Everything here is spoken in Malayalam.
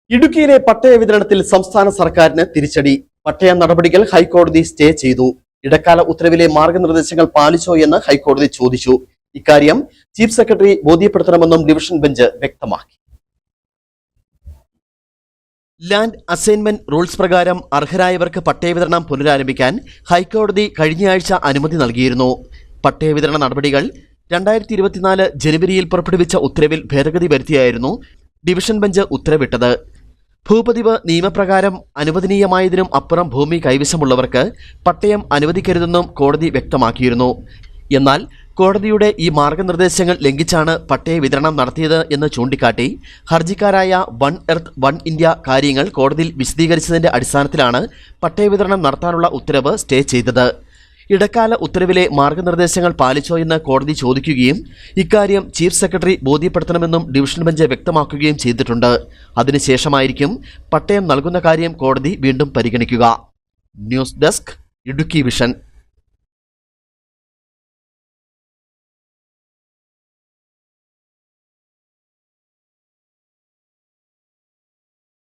ഇടുക്കിയിലെ പട്ടയ വിതരണത്തിൽ സംസ്ഥാന സർക്കാരിന് തിരിച്ചടി. പട്ടയ നടപടികൾ ഹൈക്കോടതി സ്റ്റേ ചെയ്തു. ഇടക്കാല ഉത്തരവിലെ മാർഗനിർദ്ദേശങ്ങൾ പാലിച്ചോ എന്ന് ഹൈക്കോടതി ചോദിച്ചു. ഇക്കാര്യം ചീഫ് സെക്രട്ടറി ബോധ്യപ്പെടുത്തണമെന്നും ഡിവിഷൻ ബെഞ്ച് വ്യക്തമാക്കി. ലാൻഡ് അസൈൻമെന്റ് റൂൾസ് പ്രകാരം അർഹരായവർക്ക് പട്ടയ വിതരണം പുനരാരംഭിക്കാൻ ഹൈക്കോടതി കഴിഞ്ഞയാഴ്ച അനുമതി നൽകിയിരുന്നു. പട്ടയ വിതരണ നടപടികൾ 2024 ജനുവരിയിൽ പുറപ്പെടുവിച്ച ഉത്തരവിൽ ഭേദഗതി വരുത്തിയായിരുന്നു ഡിവിഷൻ ബെഞ്ച് ഉത്തരവിട്ടത്. ഭൂപതിവ് നിയമപ്രകാരം അനുവദനീയമായതിനും അപ്പുറം ഭൂമി കൈവശമുള്ളവർക്ക് പട്ടയം അനുവദിക്കരുതെന്നും കോടതി വ്യക്തമാക്കിയിരുന്നു. എന്നാൽ കോടതിയുടെ ഈ മാർഗനിർദ്ദേശങ്ങൾ ലംഘിച്ചാണ് പട്ടയ വിതരണം നടത്തിയത് എന്ന് ചൂണ്ടിക്കാട്ടി ഹർജിക്കാരായ വൺ എർത്ത് വൺ ഇന്ത്യ കാര്യങ്ങൾ കോടതിയിൽ വിശദീകരിച്ചതിന്റെ അടിസ്ഥാനത്തിലാണ് പട്ടയ വിതരണം നടത്താനുള്ള ഉത്തരവ് സ്റ്റേ ചെയ്തത്. ഇടക്കാല ഉത്തരവിലെ മാർഗനിർദ്ദേശങ്ങൾ പാലിച്ചോ എന്ന് കോടതി ചോദിക്കുകയും ഇക്കാര്യം ചീഫ് സെക്രട്ടറി ബോധ്യപ്പെടുത്തണമെന്നും ഡിവിഷൻ ബെഞ്ച് വ്യക്തമാക്കുകയും ചെയ്തിട്ടുണ്ട്. അതിനുശേഷമായിരിക്കും പട്ടയം നൽകുന്ന കാര്യം കോടതി വീണ്ടും പരിഗണിക്കുക. News desk, Idukki vision.